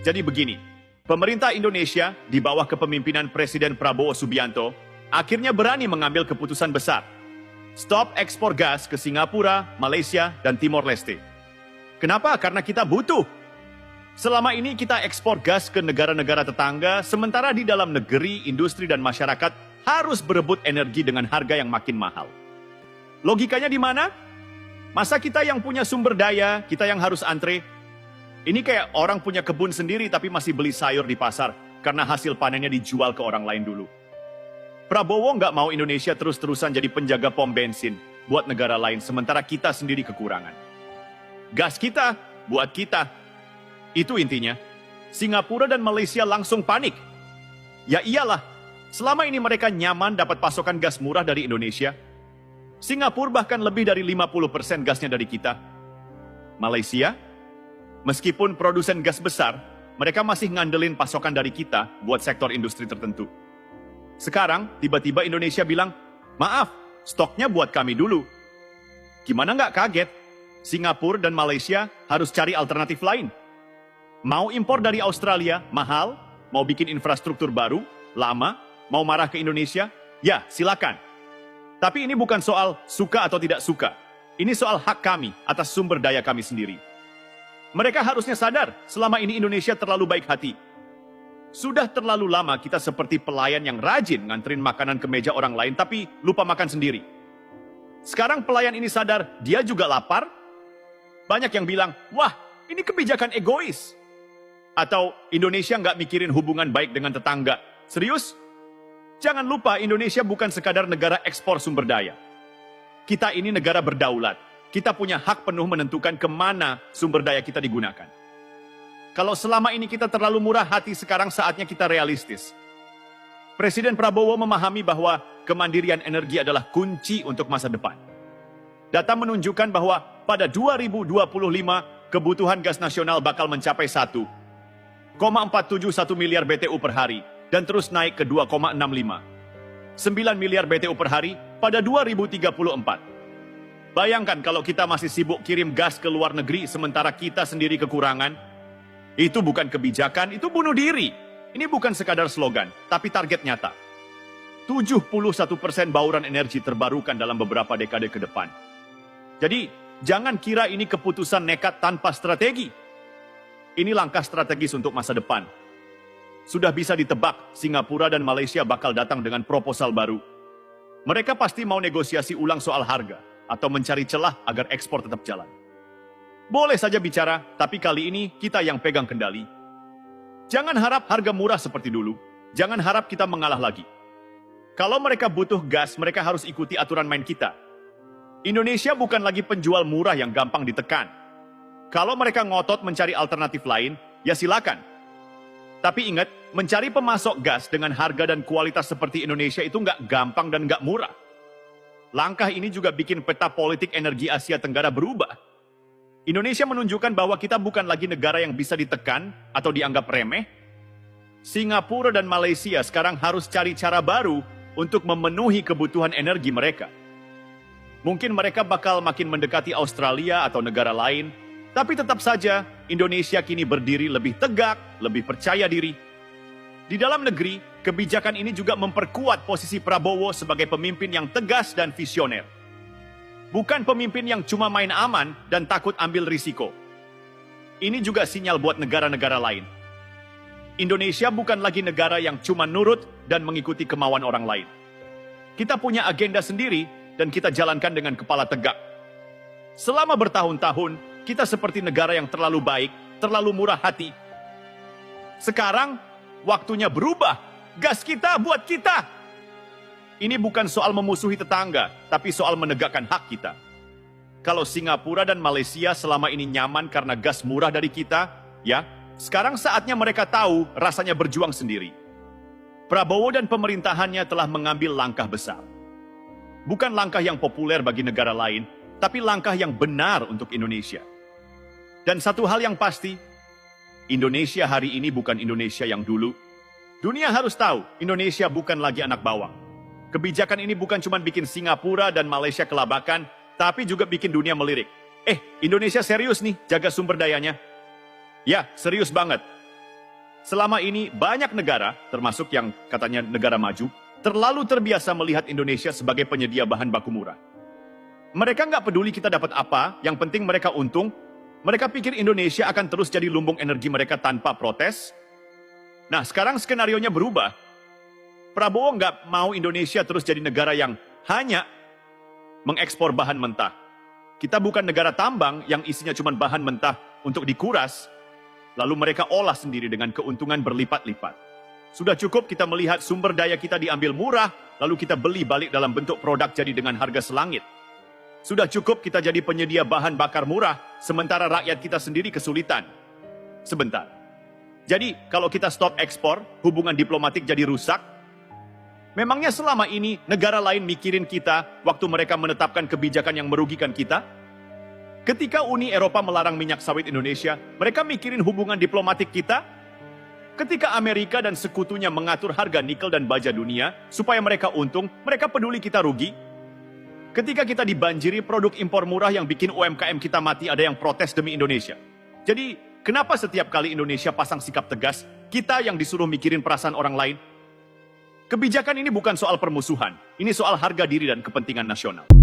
Jadi begini, pemerintah Indonesia di bawah kepemimpinan Presiden Prabowo Subianto akhirnya berani mengambil keputusan besar. Stop ekspor gas ke Singapura, Malaysia, dan Timor Leste. Kenapa? Karena kita butuh. Selama ini kita ekspor gas ke negara-negara tetangga, sementara di dalam negeri, industri, dan masyarakat harus berebut energi dengan harga yang makin mahal. Logikanya di mana? Masa kita yang punya sumber daya, kita yang harus antre? Ini kayak orang punya kebun sendiri tapi masih beli sayur di pasar karena hasil panennya dijual ke orang lain dulu. Prabowo nggak mau Indonesia terus-terusan jadi penjaga pom bensin buat negara lain sementara kita sendiri kekurangan. Gas kita, buat kita. Itu intinya. Singapura dan Malaysia langsung panik. Ya iyalah, selama ini mereka nyaman dapat pasokan gas murah dari Indonesia. Singapura bahkan lebih dari 50% gasnya dari kita. Malaysia, meskipun produsen gas besar, mereka masih ngandelin pasokan dari kita buat sektor industri tertentu. Sekarang, tiba-tiba Indonesia bilang, maaf, stoknya buat kami dulu. Gimana nggak kaget? Singapura dan Malaysia harus cari alternatif lain. Mau impor dari Australia, mahal. Mau bikin infrastruktur baru, lama. Mau marah ke Indonesia? Ya, silakan. Tapi ini bukan soal suka atau tidak suka. Ini soal hak kami atas sumber daya kami sendiri. Mereka harusnya sadar, selama ini Indonesia terlalu baik hati. Sudah terlalu lama kita seperti pelayan yang rajin nganterin makanan ke meja orang lain, tapi lupa makan sendiri. Sekarang pelayan ini sadar, dia juga lapar. Banyak yang bilang, wah, ini kebijakan egois. Atau Indonesia nggak mikirin hubungan baik dengan tetangga. Serius? Jangan lupa Indonesia bukan sekadar negara ekspor sumber daya. Kita ini negara berdaulat. Kita punya hak penuh menentukan kemana sumber daya kita digunakan. Kalau selama ini kita terlalu murah hati, sekarang saatnya kita realistis. Presiden Prabowo memahami bahwa kemandirian energi adalah kunci untuk masa depan. Data menunjukkan bahwa pada 2025 kebutuhan gas nasional bakal mencapai 1,471 miliar BTU per hari dan terus naik ke 2,65. 9 miliar BTU per hari pada 2034. Bayangkan kalau kita masih sibuk kirim gas ke luar negeri sementara kita sendiri kekurangan. Itu bukan kebijakan, itu bunuh diri. Ini bukan sekadar slogan, tapi target nyata. 71% bauran energi terbarukan dalam beberapa dekade ke depan. Jadi, jangan kira ini keputusan nekat tanpa strategi. Ini langkah strategis untuk masa depan. Sudah bisa ditebak, Singapura dan Malaysia bakal datang dengan proposal baru. Mereka pasti mau negosiasi ulang soal harga, atau mencari celah agar ekspor tetap jalan. Boleh saja bicara, tapi kali ini kita yang pegang kendali. Jangan harap harga murah seperti dulu. Jangan harap kita mengalah lagi. Kalau mereka butuh gas, mereka harus ikuti aturan main kita. Indonesia bukan lagi penjual murah yang gampang ditekan. Kalau mereka ngotot mencari alternatif lain, ya silakan. Tapi ingat, mencari pemasok gas dengan harga dan kualitas seperti Indonesia itu nggak gampang dan nggak murah. Langkah ini juga bikin peta politik energi Asia Tenggara berubah. Indonesia menunjukkan bahwa kita bukan lagi negara yang bisa ditekan atau dianggap remeh. Singapura dan Malaysia sekarang harus cari cara baru untuk memenuhi kebutuhan energi mereka. Mungkin mereka bakal makin mendekati Australia atau negara lain, tapi tetap saja Indonesia kini berdiri lebih tegak, lebih percaya diri. Di dalam negeri, kebijakan ini juga memperkuat posisi Prabowo sebagai pemimpin yang tegas dan visioner. Bukan pemimpin yang cuma main aman dan takut ambil risiko. Ini juga sinyal buat negara-negara lain. Indonesia bukan lagi negara yang cuma nurut dan mengikuti kemauan orang lain. Kita punya agenda sendiri dan kita jalankan dengan kepala tegak. Selama bertahun-tahun, kita seperti negara yang terlalu baik, terlalu murah hati. Sekarang, waktunya berubah. Gas kita buat kita. Ini bukan soal memusuhi tetangga, tapi soal menegakkan hak kita. Kalau Singapura dan Malaysia selama ini nyaman karena gas murah dari kita, ya, sekarang saatnya mereka tahu rasanya berjuang sendiri. Prabowo dan pemerintahannya telah mengambil langkah besar. Bukan langkah yang populer bagi negara lain, tapi langkah yang benar untuk Indonesia. Dan satu hal yang pasti, Indonesia hari ini bukan Indonesia yang dulu. Dunia harus tahu, Indonesia bukan lagi anak bawang. Kebijakan ini bukan cuma bikin Singapura dan Malaysia kelabakan, tapi juga bikin dunia melirik. Indonesia serius nih jaga sumber dayanya. Ya, serius banget. Selama ini banyak negara, termasuk yang katanya negara maju, terlalu terbiasa melihat Indonesia sebagai penyedia bahan baku murah. Mereka nggak peduli kita dapat apa, yang penting mereka untung. Mereka pikir Indonesia akan terus jadi lumbung energi mereka tanpa protes. Nah, sekarang skenarionya berubah. Prabowo nggak mau Indonesia terus jadi negara yang hanya mengekspor bahan mentah. Kita bukan negara tambang yang isinya cuma bahan mentah untuk dikuras, lalu mereka olah sendiri dengan keuntungan berlipat-lipat. Sudah cukup kita melihat sumber daya kita diambil murah, lalu kita beli balik dalam bentuk produk jadi dengan harga selangit. Sudah cukup kita jadi penyedia bahan bakar murah, sementara rakyat kita sendiri kesulitan. Sebentar. Jadi, kalau kita stop ekspor, hubungan diplomatik jadi rusak. Memangnya selama ini negara lain mikirin kita waktu mereka menetapkan kebijakan yang merugikan kita? Ketika Uni Eropa melarang minyak sawit Indonesia, mereka mikirin hubungan diplomatik kita? Ketika Amerika dan sekutunya mengatur harga nikel dan baja dunia supaya mereka untung, mereka peduli kita rugi? Ketika kita dibanjiri produk impor murah yang bikin UMKM kita mati, ada yang protes demi Indonesia. Jadi, kenapa setiap kali Indonesia pasang sikap tegas, kita yang disuruh mikirin perasaan orang lain? Kebijakan ini bukan soal permusuhan, ini soal harga diri dan kepentingan nasional.